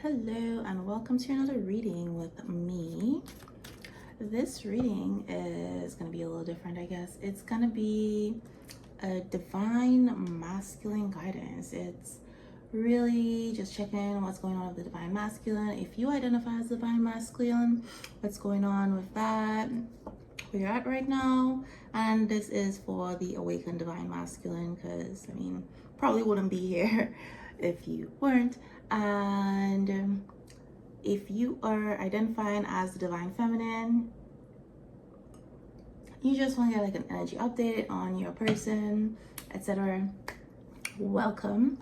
Hello and welcome to another reading with me. This reading is going to be a little different, I guess. It's going to be a divine masculine guidance. It's really just checking what's going on with the divine masculine. If you identify as divine masculine, what's going on with that, where you're at right now. And this is for the awakened divine masculine, because probably wouldn't be here if you weren't. And if you are identifying as the divine feminine, you just want to get like an energy update on your person, etc., welcome.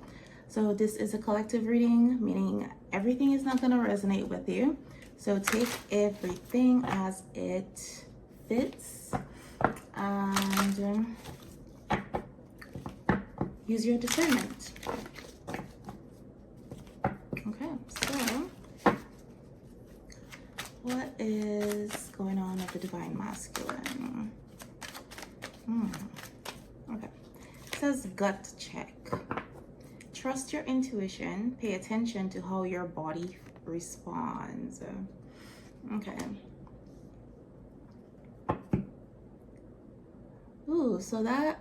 So this is a collective reading, meaning everything is not going to resonate with you, so take everything as it fits and use your discernment. Okay, so what is going on with the divine masculine? Okay, it says gut check. Trust your intuition. Pay attention to how your body responds. Okay. Ooh, so that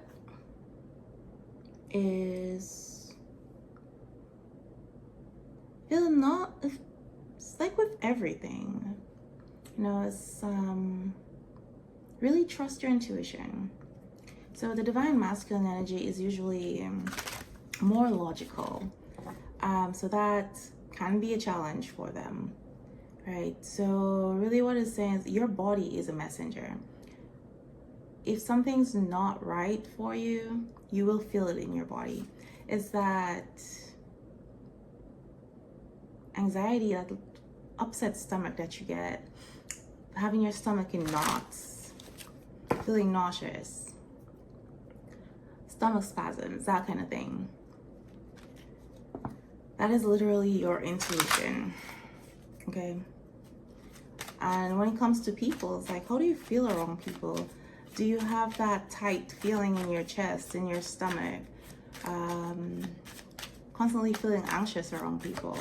is it's like with everything, it's really trust your intuition. So the divine masculine energy is usually more logical, so that can be a challenge for them, right? So really what it's saying is your body is a messenger. If something's not right for you, you will feel it in your body. It's that anxiety, that upset stomach that you get, having your stomach in knots, feeling nauseous, stomach spasms, that kind of thing. That is literally your intuition, okay? And when it comes to people, it's like, how do you feel around people? Do you have that tight feeling in your chest, in your stomach? Constantly feeling anxious around people?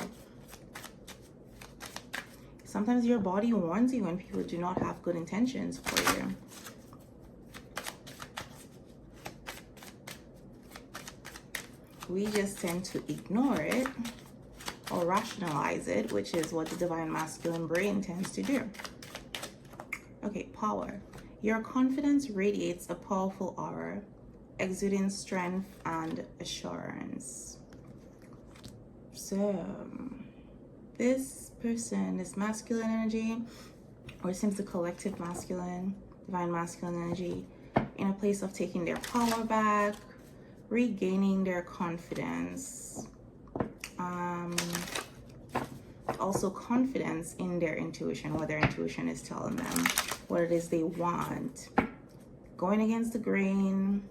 Sometimes your body warns you when people do not have good intentions for you. We just tend to ignore it or rationalize it, which is what the divine masculine brain tends to do. Okay, power. Your confidence radiates a powerful aura, exuding strength and assurance. So this person, this masculine energy, or seems the collective masculine, divine masculine energy, in a place of taking their power back, regaining their confidence, also confidence in their intuition, what their intuition is telling them, what it is they want, going against the grain,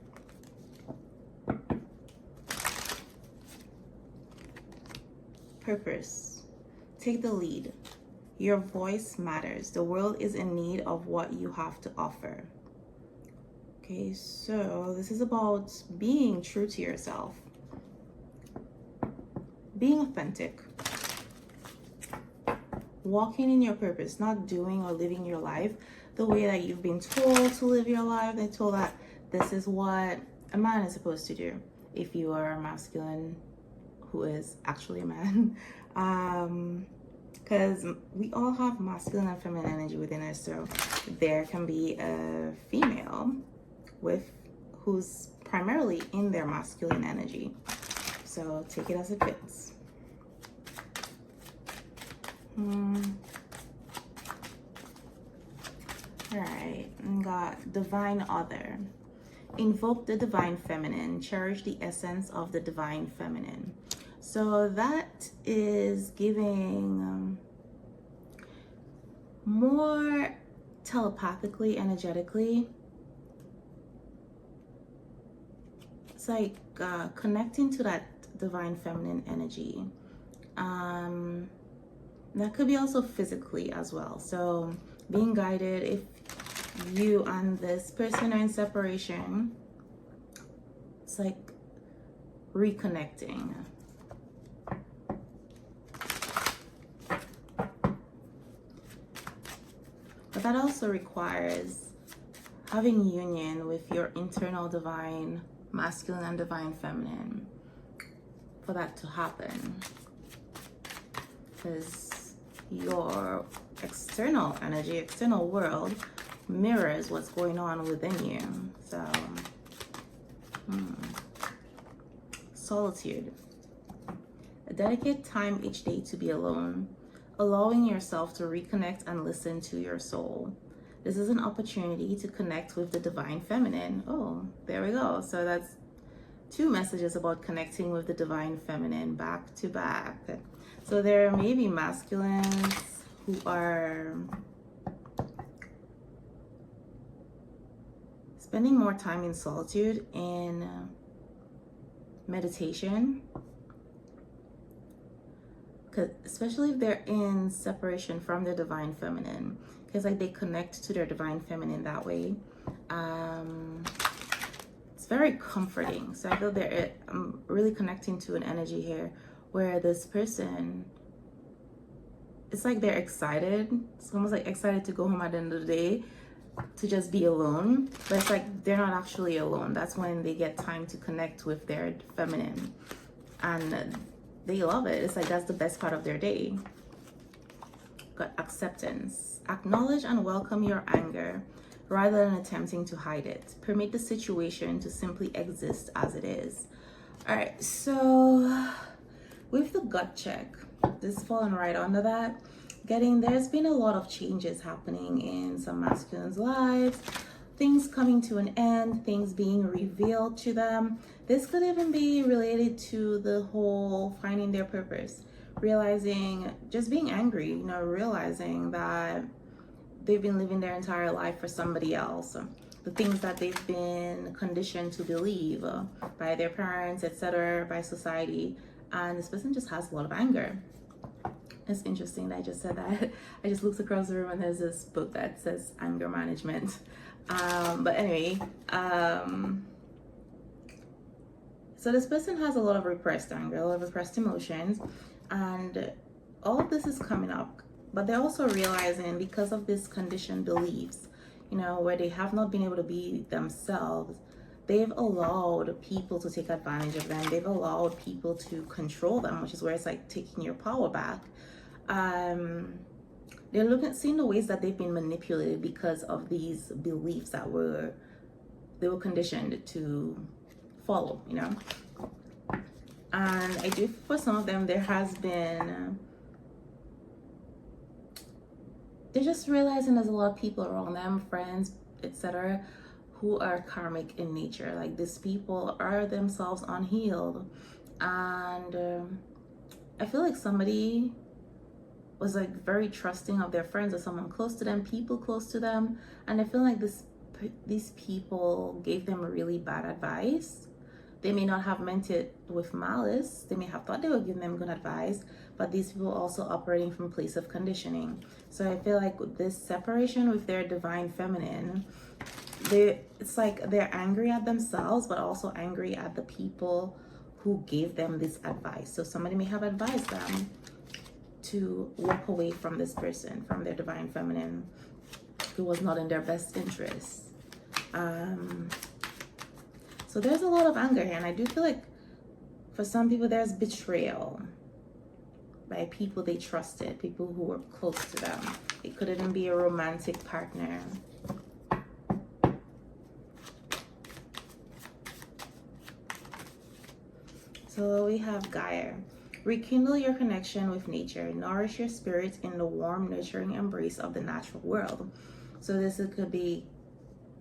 purpose. Take the lead. Your voice matters. The world is in need of what you have to offer. Okay, so this is about being true to yourself, being authentic, walking in your purpose, not doing or living your life the way that you've been told to live your life. They're told that this is what a man is supposed to do if you are a masculine who is actually a man. Because we all have masculine and feminine energy within us, so there can be a female who's primarily in their masculine energy. So take it as it fits. All right, got divine other. Invoke the divine feminine. Cherish the essence of the divine feminine. So that is giving more telepathically, energetically. It's like connecting to that divine feminine energy. That could be also physically as well. So being guided, if you and this person are in separation, it's like reconnecting. But that also requires having union with your internal divine masculine and divine feminine for that to happen. Because your external energy, external world mirrors what's going on within you. So, solitude. Dedicate time each day to be alone, allowing yourself to reconnect and listen to your soul. This is an opportunity to connect with the divine feminine. Oh, there we go. So that's 2 messages about connecting with the divine feminine back to back. So there may be masculines who are spending more time in solitude, in meditation, especially if they're in separation from their divine feminine, because like they connect to their divine feminine that way. It's very comforting. So I feel I'm really connecting to an energy here where this person, it's like they're excited. It's almost like excited to go home at the end of the day, to just be alone. But it's like they're not actually alone. That's when they get time to connect with their feminine. And they love it. It's like that's the best part of their day. Got acceptance. Acknowledge and welcome your anger rather than attempting to hide it. Permit the situation to simply exist as it is. All right, so with the gut check, this falling right under that. There's been a lot of changes happening in some masculines' lives, things coming to an end, things being revealed to them. This could even be related to the whole finding their purpose, realizing, just being angry, realizing that they've been living their entire life for somebody else. The things that they've been conditioned to believe by their parents, etc., by society. And this person just has a lot of anger. It's interesting that I just said that. I just looked across the room and there's this book that says anger management. But anyway, so this person has a lot of repressed anger, a lot of repressed emotions, and all of this is coming up. But they're also realizing, because of this conditioned beliefs, where they have not been able to be themselves, they've allowed people to take advantage of them. They've allowed people to control them, which is where it's like taking your power back. They're seeing the ways that they've been manipulated because of these beliefs that they were conditioned to follow, And I do, for some of them, there has been, they're just realizing there's a lot of people around them, friends, etc., who are karmic in nature. Like, these people are themselves unhealed. And I feel like somebody was like very trusting of their friends or someone close to them, people close to them. And I feel like these people gave them really bad advice. They may not have meant it with malice. They may have thought they were giving them good advice, but these people also operating from a place of conditioning. So I feel like with this separation with their divine feminine, it's like they're angry at themselves, but also angry at the people who gave them this advice. So somebody may have advised them to walk away from this person, from their divine feminine, who was not in their best interest. So there's a lot of anger here, and I do feel like for some people there's betrayal by people they trusted, people who were close to them. It could even be a romantic partner. So we have Gaia. Rekindle your connection with nature. Nourish your spirit in the warm, nurturing embrace of the natural world. So this could be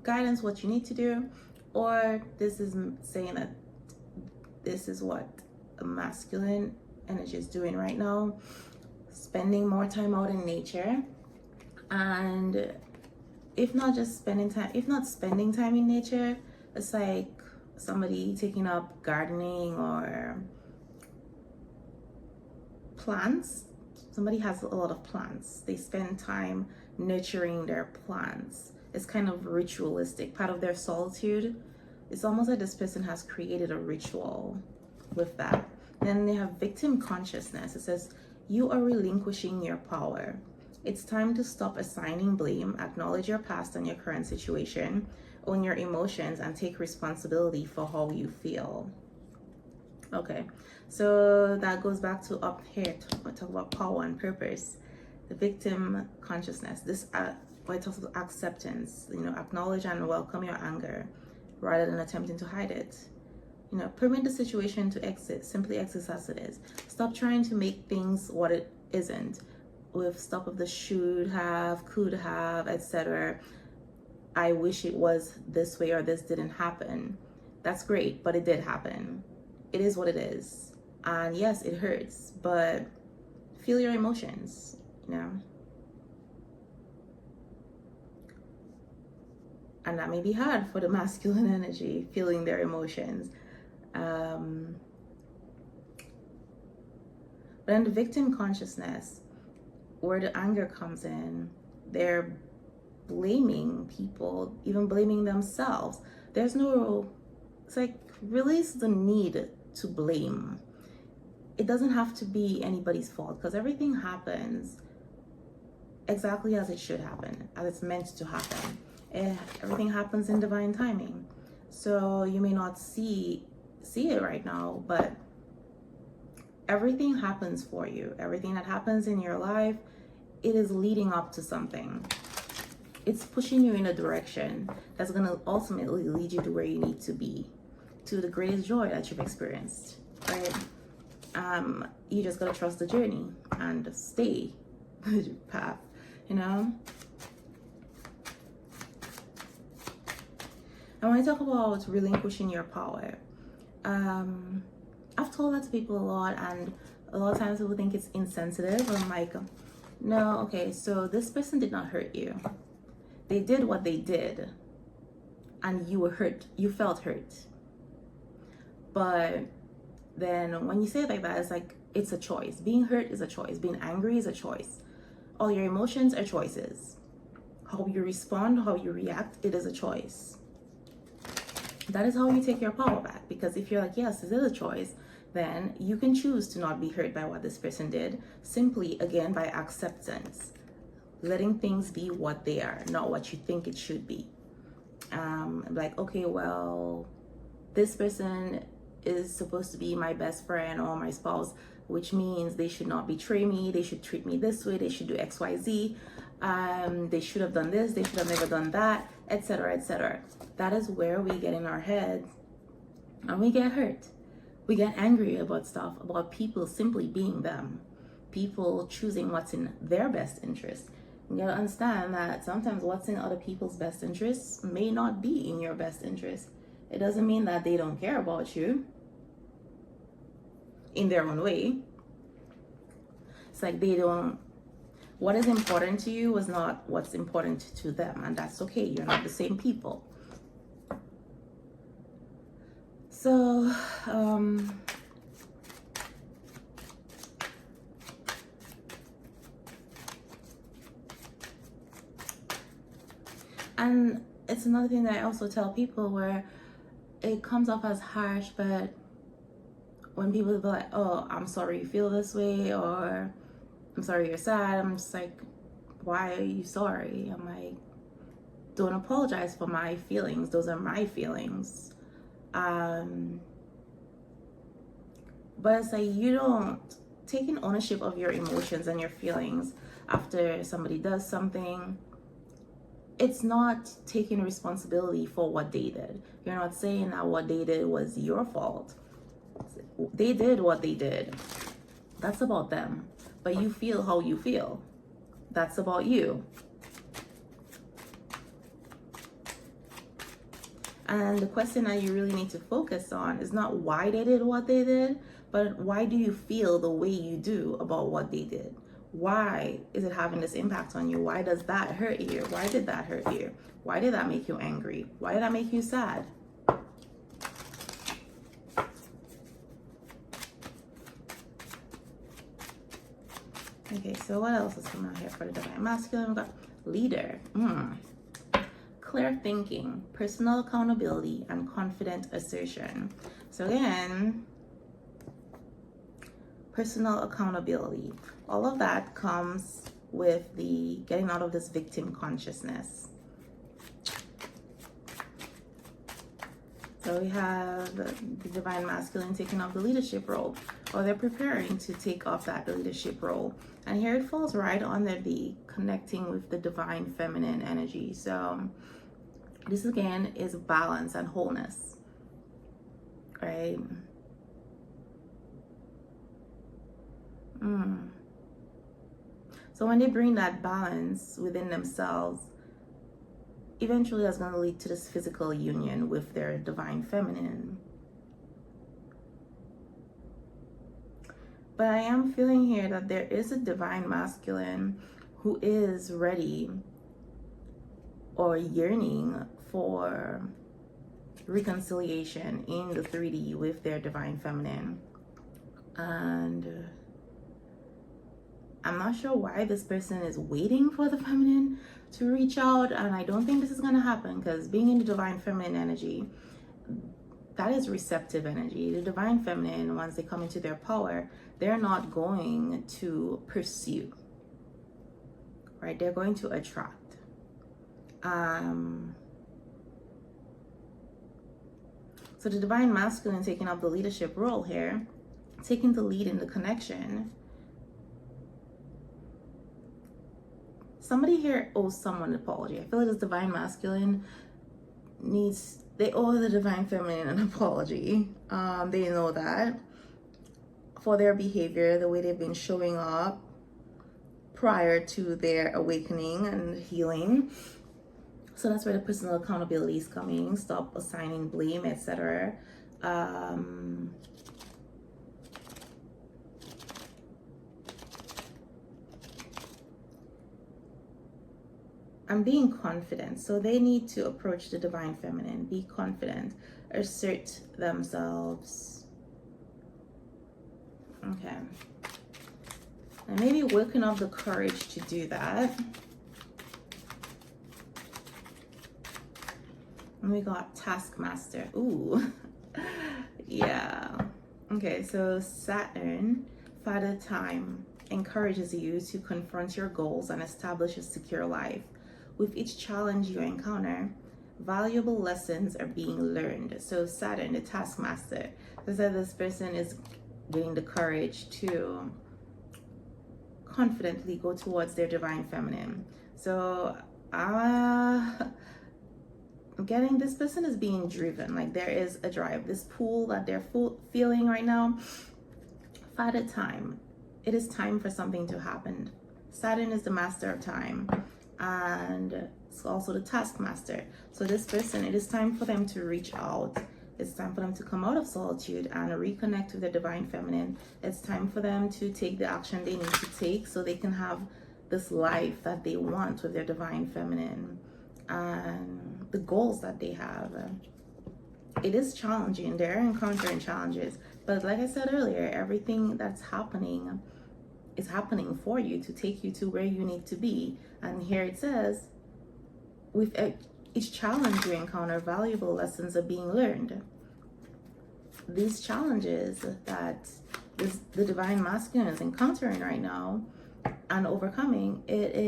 guidance, what you need to do, or this is saying that this is what a masculine energy is doing right now. Spending more time out in nature. And if not spending time in nature, it's like somebody taking up gardening or plants. Somebody has a lot of plants. They spend time nurturing their plants. It's kind of ritualistic, part of their solitude. It's almost like this person has created a ritual with that. Then they have victim consciousness. It says, you are relinquishing your power. It's time to stop assigning blame, acknowledge your past and your current situation, own your emotions, and take responsibility for how you feel. Okay, so that goes back to up here, talk about power and purpose, the victim consciousness. This when it talks about acceptance, acknowledge and welcome your anger rather than attempting to hide it. Permit the situation to exit, simply exit as it is. Stop trying to make things what it isn't with stuff of the should have, could have, etc. I wish it was this way or this didn't happen. That's great, but it did happen. It is what it is. And yes, it hurts, but feel your emotions, And that may be hard for the masculine energy, feeling their emotions. But in the victim consciousness, where the anger comes in, they're blaming people, even blaming themselves. It's like, release the need to blame. It doesn't have to be anybody's fault, because everything happens exactly as it should happen, as it's meant to happen. Everything happens in divine timing. So you may not see it right now, but everything happens for you. Everything that happens in your life, it is leading up to something. It's pushing you in a direction that's going to ultimately lead you to where you need to be, to the greatest joy that you've experienced, right? You just got to trust the journey and stay the path, And when I talk about relinquishing your power, I've told that to people a lot, and a lot of times people think it's insensitive. I'm like, no, okay, so this person did not hurt you. They did what they did, and you were hurt. You felt hurt. But then when you say it like that, it's like, it's a choice. Being hurt is a choice. Being angry is a choice. All your emotions are choices. How you respond, how you react, it is a choice. That is how you take your power back. Because if you're like, yes, this is a choice, then you can choose to not be hurt by what this person did, simply, again, by acceptance. Letting things be what they are, not what you think it should be. Like, okay, well, this person is supposed to be my best friend or my spouse, which means they should not betray me, they should treat me this way, they should do XYZ, they should have done this, they should have never done that, etc., etc. That is where we get in our heads and we get hurt. We get angry about stuff, about people simply being them, people choosing what's in their best interest. You gotta understand that sometimes what's in other people's best interests may not be in your best interest. It doesn't mean that they don't care about you in their own way. It's like what is important to you is not what's important to them, and that's okay. You're not the same people. So, and it's another thing that I also tell people, where it comes off as harsh, but when people be like, oh, I'm sorry you feel this way, or I'm sorry you're sad, I'm just like, why are you sorry? I'm like, don't apologize for my feelings. Those are my feelings. But it's like, you don't taking ownership of your emotions and your feelings after somebody does something. It's not taking responsibility for what they did. You're not saying that what they did was your fault. They did what they did. That's about them. But you feel how you feel. That's about you. And the question that you really need to focus on is not why they did what they did, but why do you feel the way you do about what they did? Why is it having this impact on you? Why does that hurt you? Why did that hurt you? Why did that make you angry? Why did that make you sad? Okay, so what else is coming out here for the Divine Masculine? We've got leader. Clear thinking, personal accountability, and confident assertion. So again, personal accountability. All of that comes with the getting out of this victim consciousness. So we have the divine masculine taking up the leadership role, or they're preparing to take up that leadership role. And here it falls right under the connecting with the divine feminine energy. So this again is balance and wholeness, right? So when they bring that balance within themselves, eventually that's going to lead to this physical union with their divine feminine. But I am feeling here that there is a divine masculine who is ready or yearning for reconciliation in the 3D with their divine feminine. And I'm not sure why this person is waiting for the feminine to reach out, and I don't think this is going to happen, because being in the divine feminine energy, that is receptive energy. The divine feminine, once they come into their power, they're not going to pursue, right? They're going to attract. So the divine masculine taking up the leadership role here, taking the lead in the connection. Somebody here owes someone an apology. I feel like this divine masculine they owe the divine feminine an apology. They know that for their behavior, the way they've been showing up prior to their awakening and healing. So that's where the personal accountability is coming. Stop assigning blame, etc. I'm being confident. So they need to approach the divine feminine, be confident, assert themselves. Okay. And maybe working up the courage to do that. And we got Taskmaster. Ooh. Yeah. Okay, so Saturn, Father Time, encourages you to confront your goals and establish a secure life. With each challenge you encounter, valuable lessons are being learned. So Saturn, the Taskmaster, says that this person is getting the courage to confidently go towards their divine feminine. So I'm getting this person is being driven, like there is a drive, this pull that they're feeling right now. Father Time, it is time for something to happen. Saturn is the master of time, and it's also the taskmaster. So this person, it is time for them to reach out. It's time for them to come out of solitude and reconnect with their divine feminine. It's time for them to take the action they need to take so they can have this life that they want with their divine feminine and the goals that they have. It is challenging. They're encountering challenges, but like I said earlier, everything that's happening is happening for you to take you to where you need to be. And here it says, with each challenge you encounter, valuable lessons are being learned. These challenges that the divine masculine is encountering right now and overcoming, that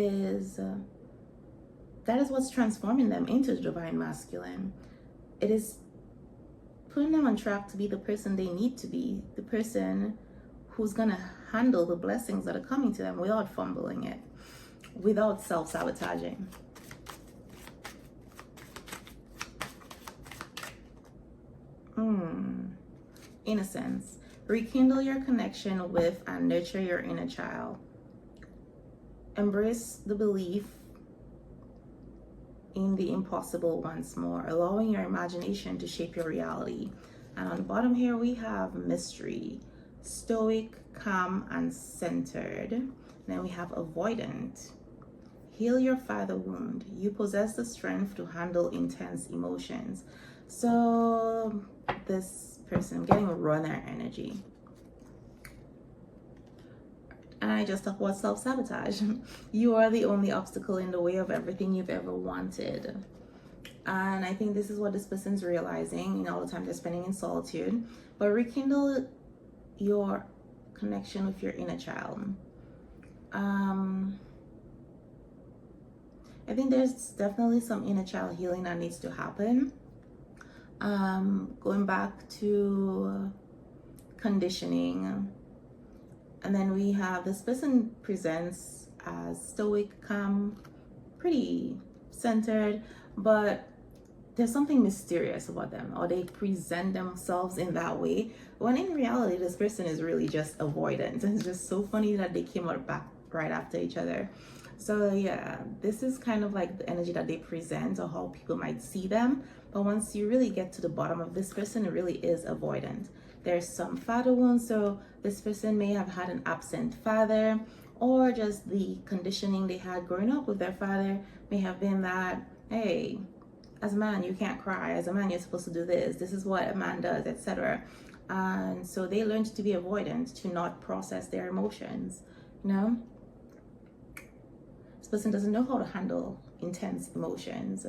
is what's transforming them into the divine masculine. It is putting them on track to be the person they need to be, the person who's gonna handle the blessings that are coming to them without fumbling it, without self-sabotaging. Innocence. Rekindle your connection with and nurture your inner child. Embrace the belief in the impossible once more, allowing your imagination to shape your reality. And on the bottom here we have mystery, stoic, calm, and centered. Then we have avoidant. Heal your father wound. You possess the strength to handle intense emotions. So this person, I'm getting a runner energy. And I just talk about self-sabotage. You are the only obstacle in the way of everything you've ever wanted. And I think this is what this person's realizing, all the time they're spending in solitude. But rekindle your connection with your inner child. I think there's definitely some inner child healing that needs to happen. Going back to conditioning. And then we have this person presents as stoic, calm, pretty centered, but there's something mysterious about them, or they present themselves in that way, when in reality this person is really just avoidant. And it's just so funny that they came out back right after each other. So yeah, this is kind of like the energy that they present, or how people might see them. But once you really get to the bottom of this person, it really is avoidant. There's some father wounds, so this person may have had an absent father, or just the conditioning they had growing up with their father may have been that, hey, as a man you can't cry, as a man you're supposed to do this is what a man does, etc. And so they learned to be avoidant, to not process their emotions. This person doesn't know how to handle intense emotions,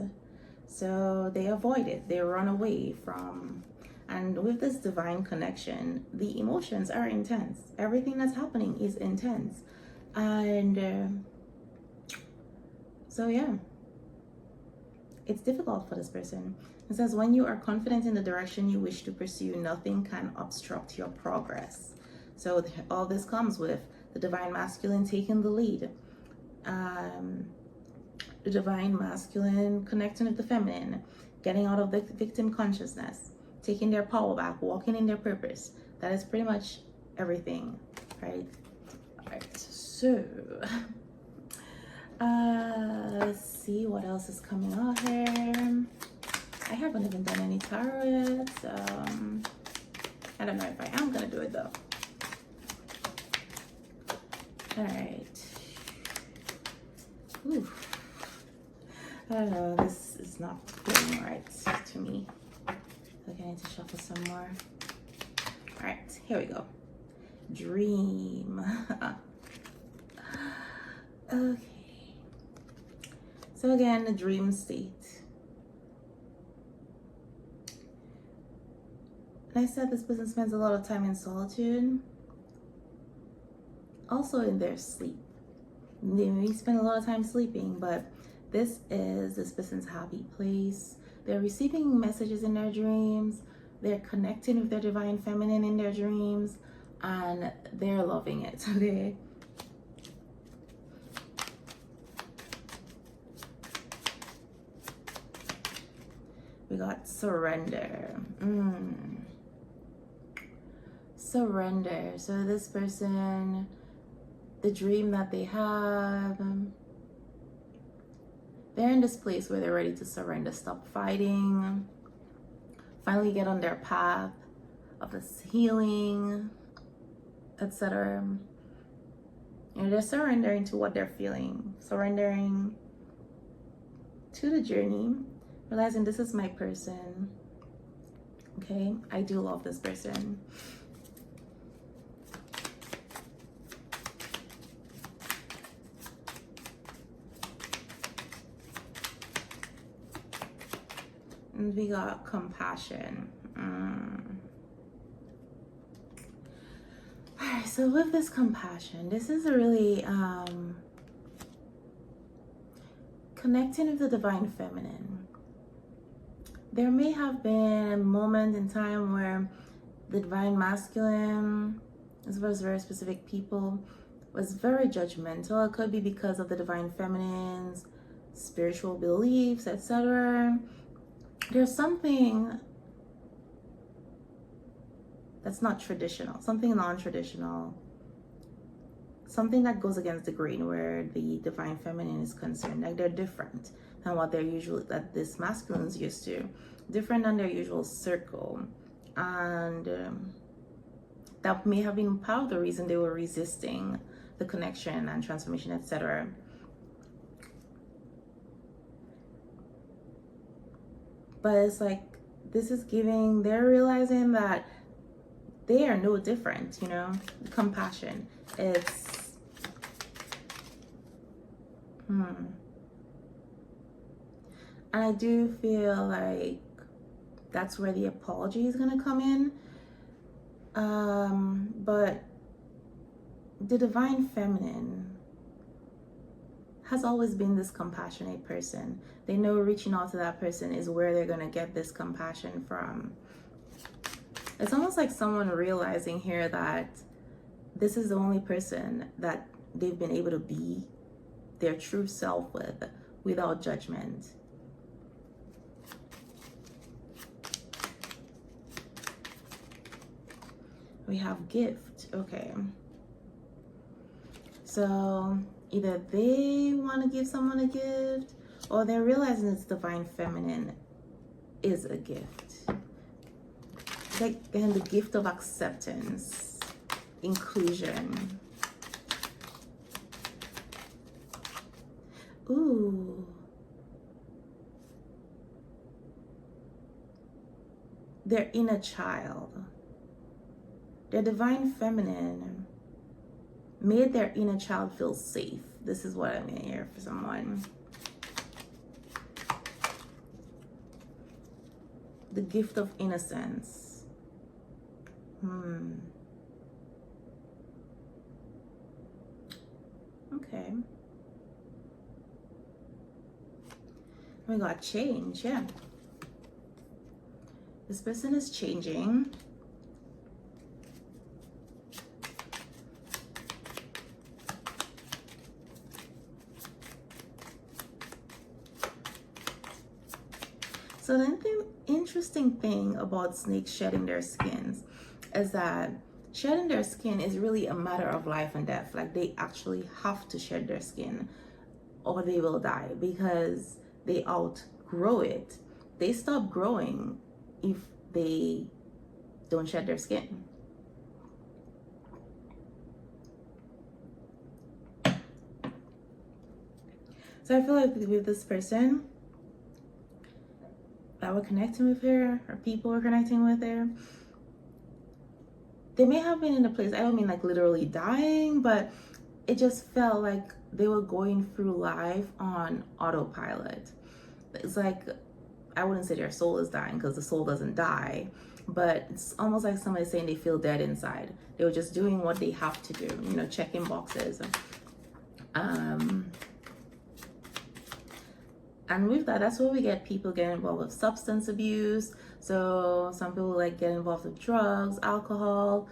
so they avoid it, they run away from. And with this divine connection, the emotions are intense, everything that's happening is intense. And so yeah, it's difficult for this person. It says, when you are confident in the direction you wish to pursue, nothing can obstruct your progress. So all this comes with the divine masculine taking the lead. The divine masculine connecting with the feminine, getting out of the victim consciousness, taking their power back, walking in their purpose. That is pretty much everything, right? All right, so let's see what else is coming out here. I haven't even done any tarot yet, so I don't know if I am gonna do it though. All right. Ooh. I don't know, this is not feeling right to me. Okay, I need to shuffle some more. All right, here we go. Dream. Okay. So again, the dream state. And I said this person spends a lot of time in solitude. Also in their sleep. They may spend a lot of time sleeping, but this is this person's happy place. They're receiving messages in their dreams. They're connecting with their divine feminine in their dreams, and they're loving it. Okay. We got surrender. Surrender. So this person, the dream that they have, they're in this place where they're ready to surrender, stop fighting, finally get on their path of this healing, etc. And they're surrendering to what they're feeling, surrendering to the journey, realizing this is my person. Okay, I do love this person. And we got compassion. Alright, so with this compassion, this is a really connecting with the divine feminine. There may have been a moment in time where the divine masculine, as well as very specific people, was very judgmental. It could be because of the divine feminine's spiritual beliefs, etc. There's something that's not traditional, something non-traditional, something that goes against the grain where the divine feminine is concerned. Like they're different than what they're usually, that this masculine is used to, different than their usual circle. And that may have been part of the reason they were resisting the connection and transformation, etc. But it's like, this is giving, they're realizing that they are no different, you know? Compassion. It's, And I do feel like that's where the apology is gonna come in. But the divine feminine has always been this compassionate person. They know reaching out to that person is where they're going to get this compassion from. It's almost like someone realizing here that this is the only person that they've been able to be their true self with without judgment. We have gift. Okay. So either they want to give someone a gift, or they're realizing this divine feminine is a gift. Like, and the gift of acceptance, inclusion. Ooh. Their inner child. Their divine feminine made their inner child feel safe. This is what I'm in here for someone. The gift of innocence. Okay. We got change, yeah. This person is changing. So then the interesting thing about snakes shedding their skins is that shedding their skin is really a matter of life and death. Like, they actually have to shed their skin or they will die, because they outgrow it. They stop growing if they don't shed their skin. So I feel like with this person that we're connecting with her, or people we're connecting with her, they may have been in a place, I don't mean like literally dying, but it just felt like they were going through life on autopilot. It's like, I wouldn't say their soul is dying, because the soul doesn't die, but it's almost like somebody saying they feel dead inside. They were just doing what they have to do, you know, checking boxes. And with that, that's where we get people getting involved with substance abuse. So some people like get involved with drugs, alcohol,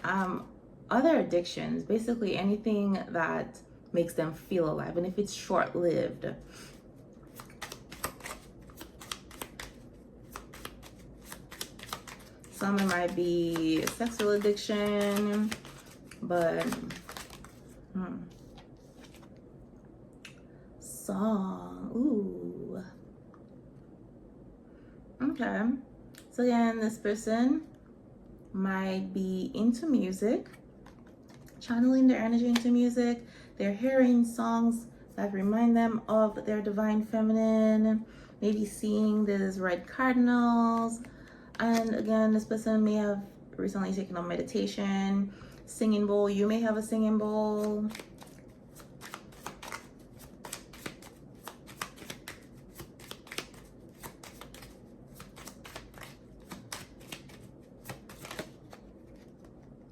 other addictions, basically anything that makes them feel alive. And if it's short-lived, some it might be sexual addiction, but song. Ooh. Okay. So again, this person might be into music, channeling their energy into music. They're hearing songs that remind them of their divine feminine, maybe seeing these red cardinals. And again, this person may have recently taken on meditation, singing bowl. You may have a singing bowl.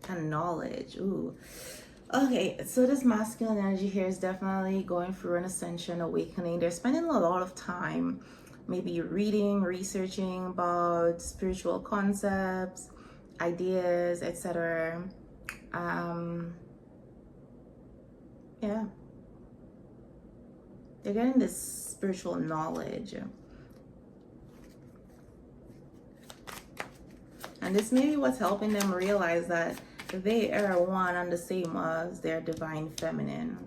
And knowledge. Ooh. Okay, so this masculine energy here is definitely going through an ascension, awakening. They're spending a lot of time maybe reading, researching about spiritual concepts, ideas, etc. Yeah. They're getting this spiritual knowledge. And this may be what's helping them realize that they are one and the same as their divine feminine.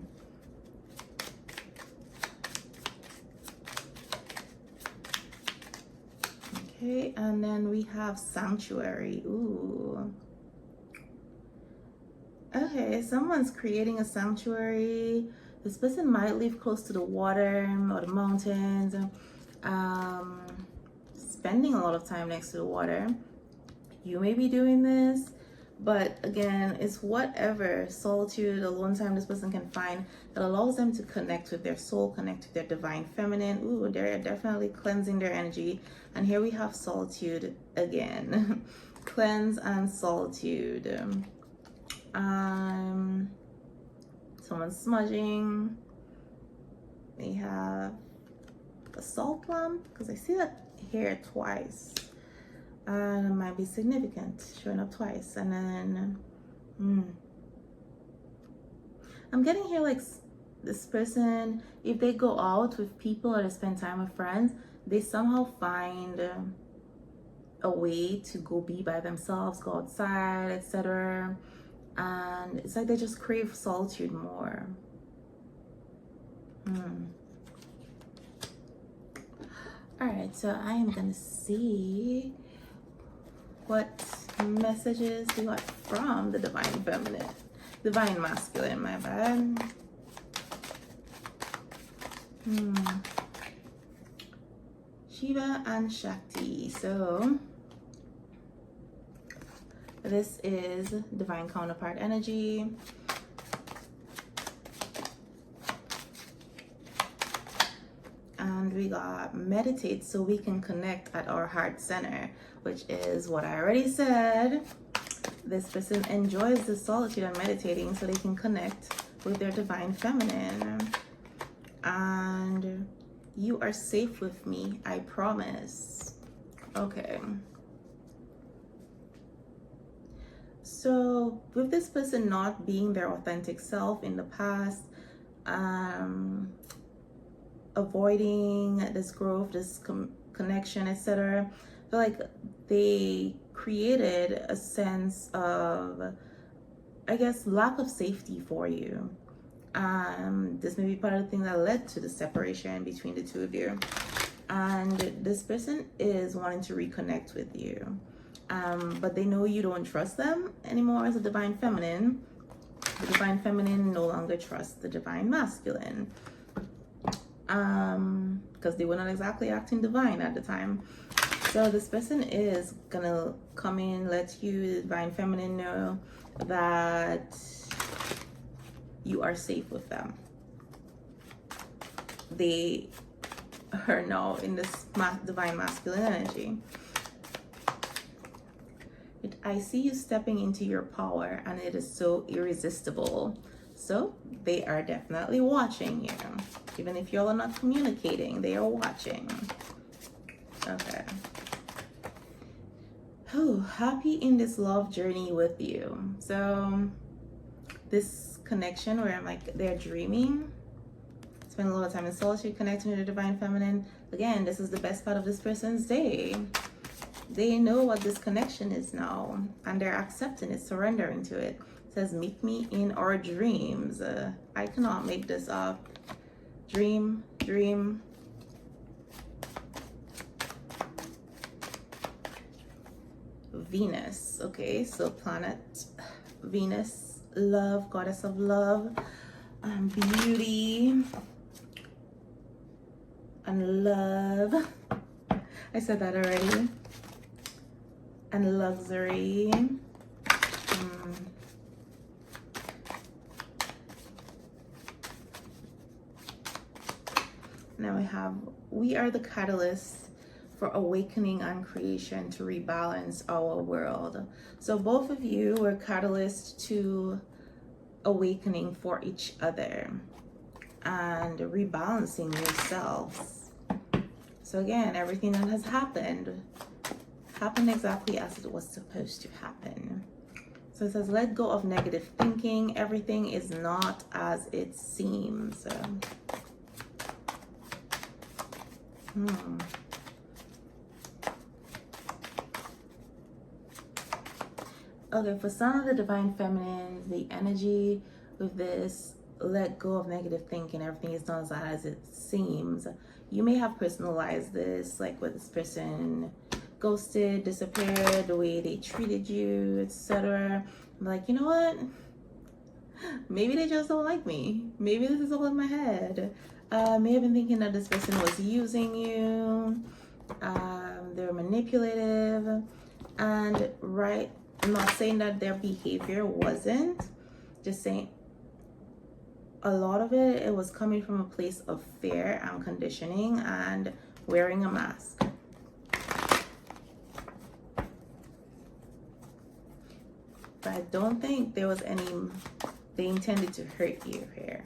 Okay, and then we have sanctuary. Ooh. Okay, someone's creating a sanctuary. This person might live close to the water or the mountains, spending a lot of time next to the water. You may be doing this, but again, it's whatever solitude, alone time this person can find that allows them to connect with their soul, connect with their divine feminine. Ooh, they're definitely cleansing their energy. And here we have solitude again. Cleanse and solitude. Someone's smudging. We have a salt plum, because I see that here twice. And it might be significant, showing up twice. And then, I'm getting here like this person, if they go out with people or they spend time with friends, they somehow find a way to go be by themselves, go outside, etc. And it's like they just crave solitude more. All right, so I am gonna see what messages we got from the divine feminine, divine masculine, my bad. Shiva and Shakti. So this is divine counterpart energy. And we got meditate so we can connect at our heart center, which is what I already said. This person enjoys the solitude and meditating so they can connect with their divine feminine. And you are safe with me, I promise. Okay. So with this person not being their authentic self in the past, avoiding this growth, this connection, etc., I feel like they created a sense of, I guess, lack of safety for you. This may be part of the thing that led to the separation between the two of you. And this person is wanting to reconnect with you. But they know you don't trust them anymore as a divine feminine. The divine feminine no longer trusts the divine masculine. Because they were not exactly acting divine at the time. So this person is gonna come in, let you, the divine feminine, know that you are safe with them. They are now in this divine masculine energy. I see you stepping into your power, and it is so irresistible. So they are definitely watching you. Even if y'all are not communicating, they are watching. Okay. Oh, happy in this love journey with you. So this connection where I'm like, they're dreaming, spend a lot of time in solitude, connecting to the divine feminine. Again, this is the best part of this person's day. They know what this connection is now, and they're accepting it, surrendering to it. It says, meet me in our dreams. I cannot make this up. Dream, dream. Venus. Okay, so planet Venus, love, goddess of love, beauty, and love. I said that already. And luxury. Now we have, we are the catalyst for awakening and creation to rebalance our world. So both of you were catalysts to awakening for each other and rebalancing yourselves. So again, everything that has happened exactly as it was supposed to happen. So it says, let go of negative thinking. Everything is not as it seems. Okay, for some of the divine feminines, the energy with this, let go of negative thinking, everything is not as it seems. You may have personalized this, like with this person ghosted, disappeared, the way they treated you, etc. Like, you know what? Maybe they just don't like me. Maybe this is all in my head. May have been thinking that this person was using you. They're manipulative. And right, I'm not saying that their behavior wasn't, just saying a lot of it was coming from a place of fear and conditioning and wearing a mask. But I don't think there was any, they intended to hurt you here.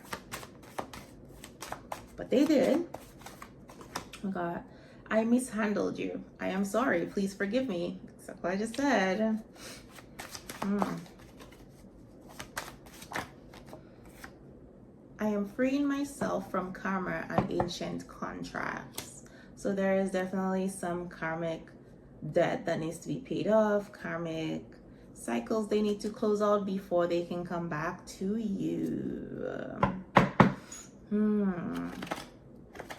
but they did. Oh my God, I mishandled you. I am sorry. Please forgive me. That's what I just said. I am freeing myself from karma and ancient contracts. So there is definitely some karmic debt that needs to be paid off, karmic cycles they need to close out before they can come back to you.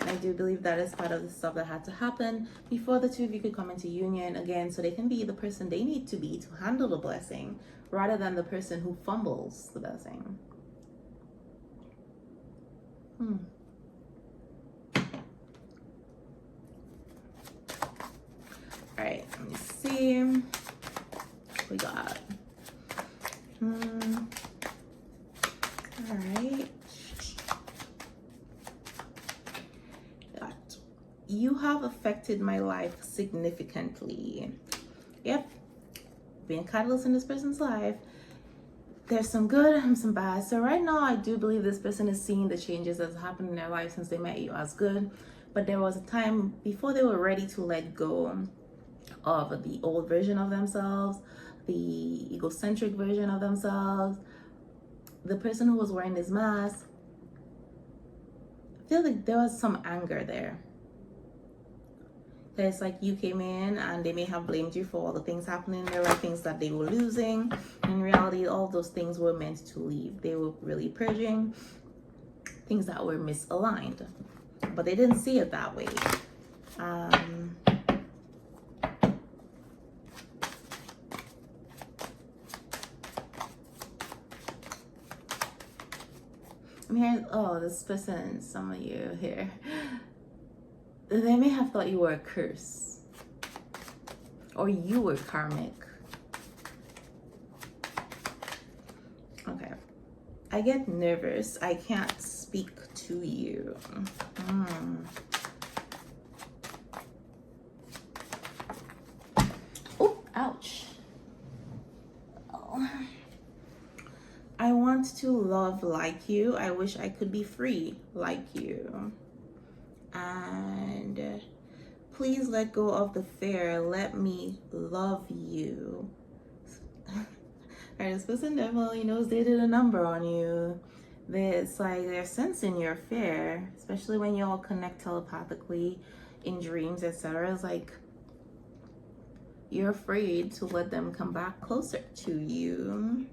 I do believe that is part of the stuff that had to happen before the two of you could come into union again, so they can be the person they need to be to handle the blessing rather than the person who fumbles the blessing. All right, let me see. We got. All right. You have affected my life significantly. Yep, being a catalyst in this person's life. There's some good and some bad. So right now, I do believe this person is seeing the changes that's happened in their life since they met you as good. But there was a time before they were ready to let go of the old version of themselves, the egocentric version of themselves, the person who was wearing this mask. I feel like there was some anger there. It's like you came in and they may have blamed you for all the things happening in their life, things that they were losing. In reality, all those things were meant to leave. They were really purging things that were misaligned, but they didn't see it that way. I'm hearing, oh, this person, some of you here, they may have thought you were a curse or you were karmic. Okay. I get nervous. I can't speak to you. Oh, ouch. Oh. I want to love like you. I wish I could be free like you. And please let go of the fear. Let me love you. Alright, this person definitely knows they did a number on you. It's like they're sensing your fear, especially when you all connect telepathically in dreams, etc. It's like you're afraid to let them come back closer to you.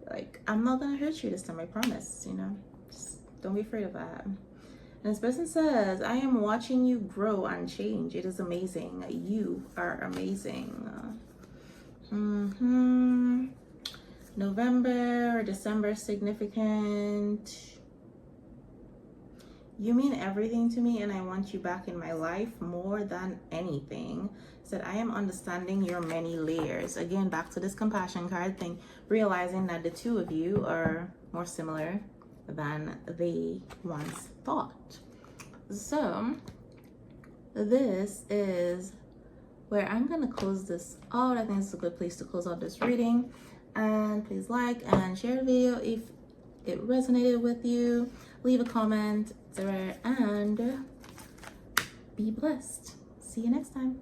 Like, I'm not gonna hurt you this time, I promise, you know. Just don't be afraid of that. And this person says, I am watching you grow and change. It is amazing. You are amazing. November or December significant. You mean everything to me and I want you back in my life more than anything. Said, I am understanding your many layers. Again, back to this compassion card thing, realizing that the two of you are more similar than they once thought. So this is where I'm gonna close this out. I think it's a good place to close out this reading. And please like and share the video if it resonated with you. Leave a comment, etc. And be blessed. See you next time.